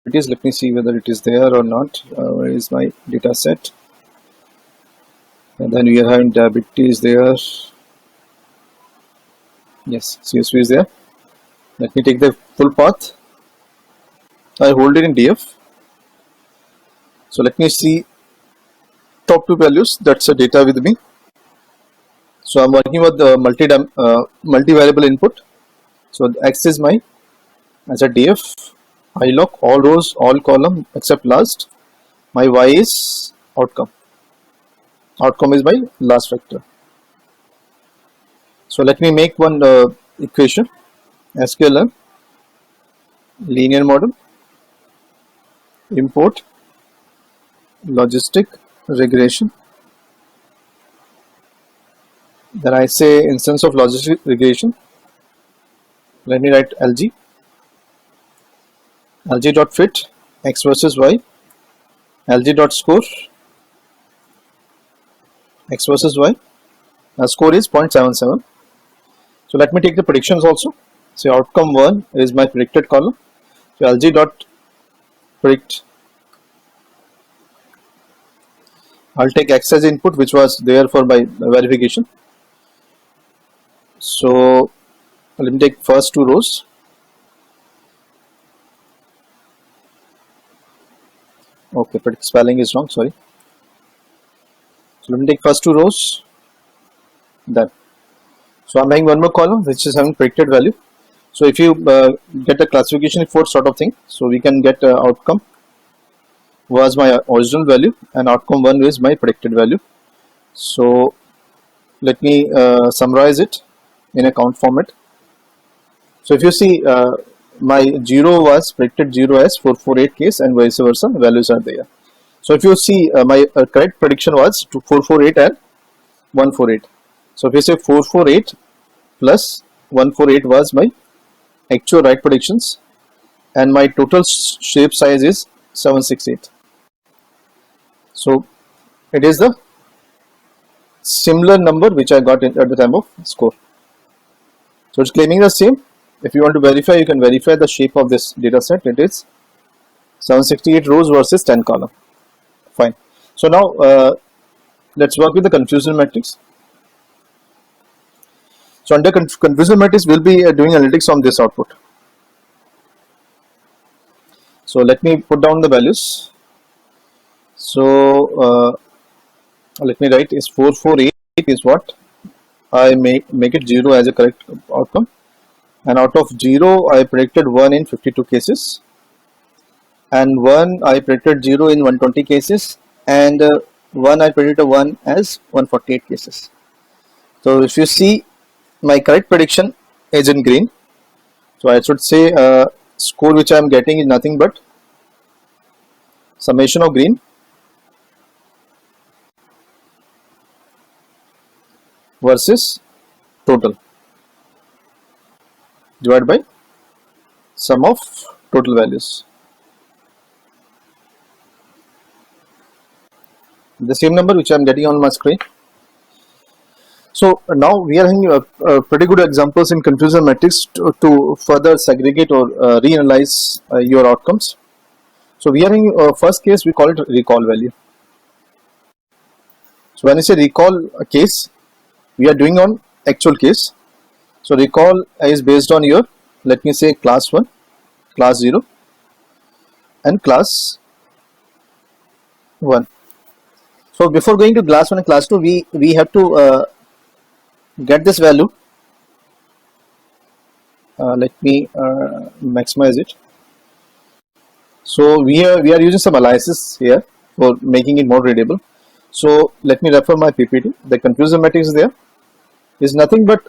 it is. Let me see whether it is there or not. Where is my data set? And then we are having diabetes there. Yes, CSV is there. Let me take the full path. I hold it in DF. So let me see top two values. That's the data with me. So I'm working with the multi-variable input. So X is my as a DF. I lock all rows, all column except last. My Y is outcome. Outcome is my last vector. So let me make one equation. SQLM linear model import logistic regression. Then I say instance of logistic regression. Let me write LG dot fit X versus Y, LG dot score X versus Y. Score is 0.77. So let me take the predictions also. So outcome 1 is my predicted column. So LG dot predict. I'll take X as input, which was there for my verification. So let me take first two rows. Okay, but spelling is wrong, sorry. So let me take first two rows. Done. So I'm having one more column which is having predicted value. So if you get a classification for sort of thing, so we can get outcome was my original value and outcome 1 is my predicted value. So let me summarize it in a count format. So if you see my 0 was predicted 0 as 448 case and vice versa, values are there. So if you see my correct prediction was 448 and 148. So if you say 448 plus 148 was my actual right predictions and my total shape size is 768. So it is the similar number which I got at the time of score. So it's claiming the same. If you want to verify, you can verify the shape of this data set. It is 768 rows versus 10 column. Fine. So now let's work with the confusion matrix. So under confusion matrix, we'll be doing analytics on this output. So let me put down the values. So let me write is 448 is what I make it 0 as a correct outcome, and out of 0 I predicted 1 in 52 cases, and 1 I predicted 0 in 120 cases, and 1 I predicted 1 as 148 cases. So if you see, my correct prediction is in green. So I should say score which I am getting is nothing but summation of green versus total divided by sum of total values. The same number which I am getting on my screen. So now we are having pretty good examples in confusion matrix to further segregate or reanalyze your outcomes. So we are in first case, we call it recall value. So when I say recall case, we are doing on actual case. So recall is based on your, let me say, class 1, class 0 and class 1. So before going to class 1 and class 2, we have to get this value. Let me maximize it. So we are using some analysis here for making it more readable. So let me refer my PPT. The confusion matrix there is nothing but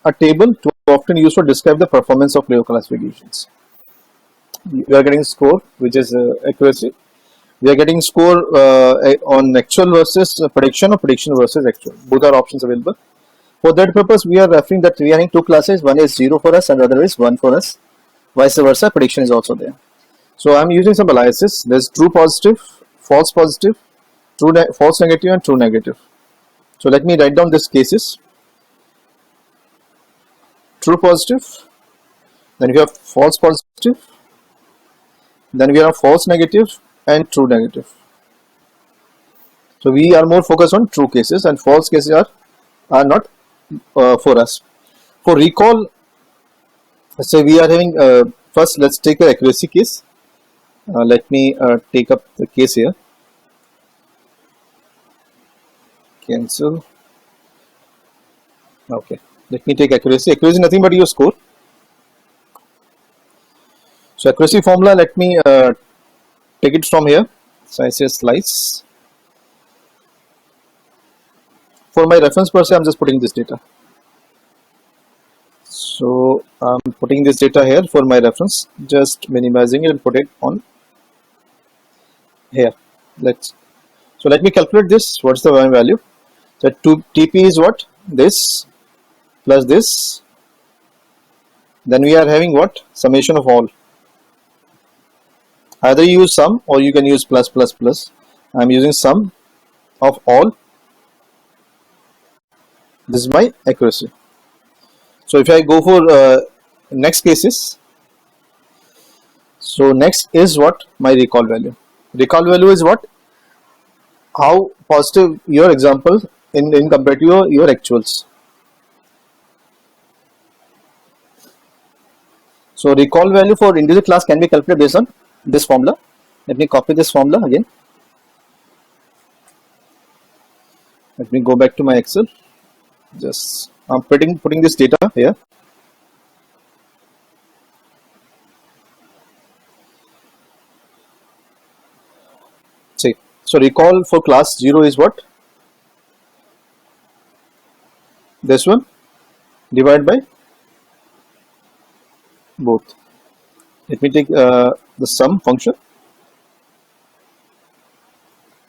a table too often used to describe the performance of Leo classifications. We are getting score, which is accuracy. We are getting score on actual versus prediction or prediction versus actual. Both are options available. For that purpose, we are referring that we are in two classes. One is 0 for us and the other is 1 for us. Vice versa, prediction is also there. So I am using some analysis. There is true positive, false positive, false negative and true negative. So let me write down these cases. True positive, then we have false positive Then we have false negative and true negative. So we are more focused on true cases, and false cases are not for us. For recall, so we are having first, let's take the accuracy case. Let me take up the case here. Cancel. Okay, let me take accuracy. Accuracy is nothing but your score. So accuracy formula, let me take it from here. So I say slice. For my reference per se, I'm just putting this data. So I'm putting this data here for my reference, just minimizing it and put it on here. So let me calculate this. What's the value? So TP is what? This plus this. Then we are having what? Summation of all. Either you use sum or you can use plus plus plus. I'm using sum of all. This is my accuracy. So if I go for next cases, so next is what? My recall value. Recall value is what? How positive your example in compared to your actuals. So recall value for integer class can be calculated based on this formula. Let me copy this formula again. Let me go back to my Excel. Just I'm putting this data here. See, so recall for class 0 is what? This one divided by both. Let me take the sum function.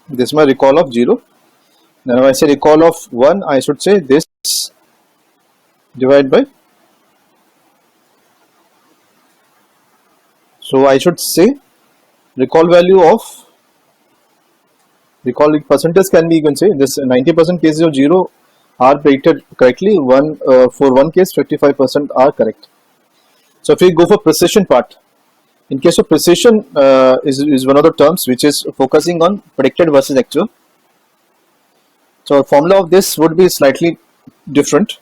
This is my recall of 0. Then if I say recall of 1, I should say this divided by. So I should say recall value of recall percentage can be, you can say this 90% cases of 0 are predicted correctly. For one case 55% are correct. So if we go for precision part, in case of precision is one of the terms which is focusing on predicted versus actual. So formula of this would be slightly different.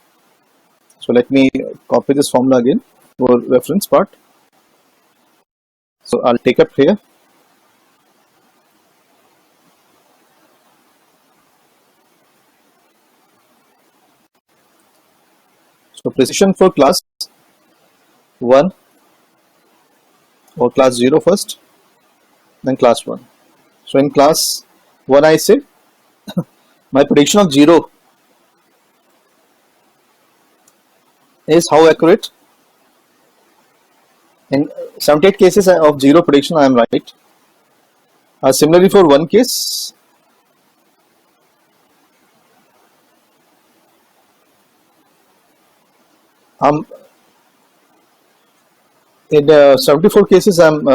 So let me copy this formula again for reference part. So I'll take up here. So precision for class 1 or class 0 first, then class 1. So in class 1 I say my prediction of 0 is how accurate. In 78 cases of 0 prediction I am right. Similarly for one case, in 74 cases I'm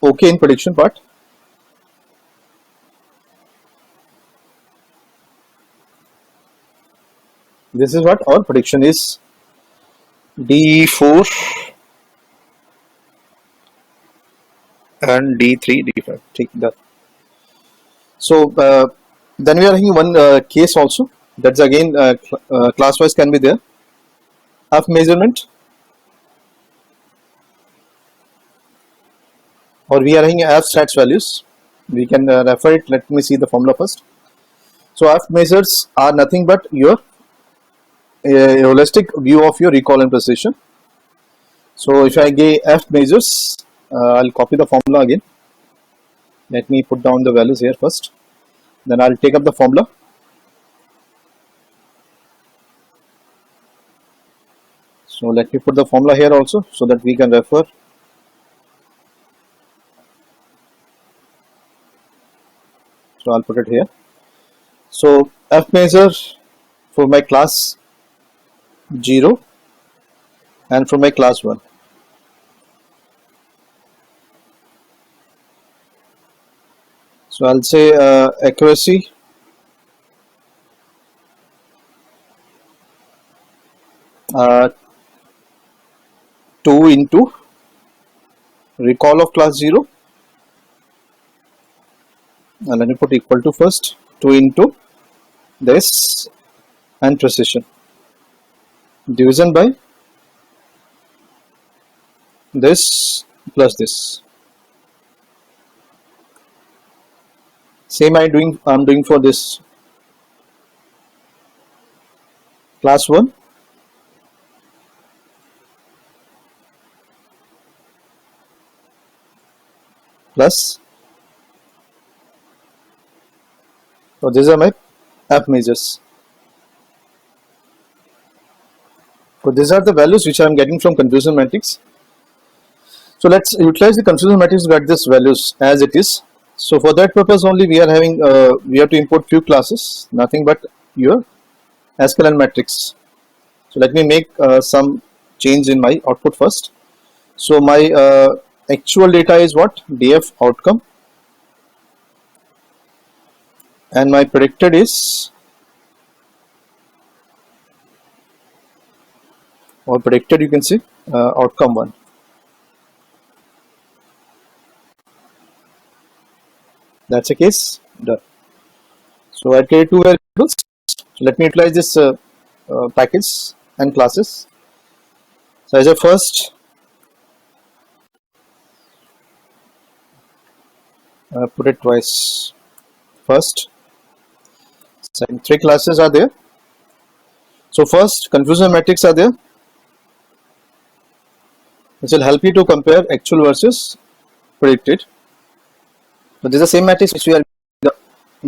okay in prediction part. This is what our prediction is. D4 and D3, D5. Take that. So then we are having one case also. That's again class wise can be there. Half measurement, or we are having F stats values. We can refer it. Let me see the formula first. So F measures are nothing but your holistic view of your recall and precision. So if I give F measures, I'll copy the formula again. Let me put down the values here first. Then I'll take up the formula. So let me put the formula here also so that we can refer. So I'll put it here. So F measure for my class 0 and for my class 1. So I'll say accuracy uh, 2 into recall of class 0, and let me put equal to first, 2 into this, and precision, division by this plus this. Same I'm doing for this class 1, plus, so these are my F measures. So these are the values which I am getting from confusion matrix. So let's utilize the confusion matrix to get these values as it is. So for that purpose only we are having we have to import few classes, nothing but your sklearn matrix. So let me make some change in my output first. So my actual data is what? DF outcome, and my predicted is, or predicted you can see outcome 1. That's a case done. So I create two variables. So let me utilize this package and classes. So as a first, put it twice. First, second, 3 classes are there. So first, confusion matrix are there, which will help you to compare actual versus predicted. So this is the same matrix which we are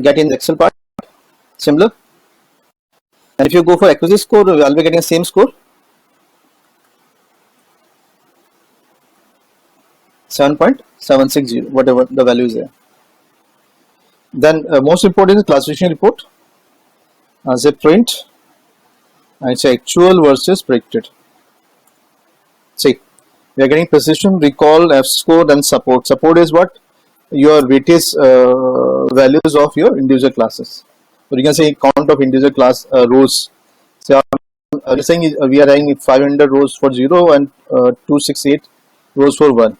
getting in the Excel part, similar. And if you go for accuracy score, we will be getting the same score, 7.760, whatever the value is there. Then most important is classification report. As a print, I say actual versus predicted. See, we are getting precision, recall, F score, then support. Support is what? Your weightage values of your individual classes. So you can say count of individual class rows. So we are saying we are having 500 rows for 0 and 268 rows for 1.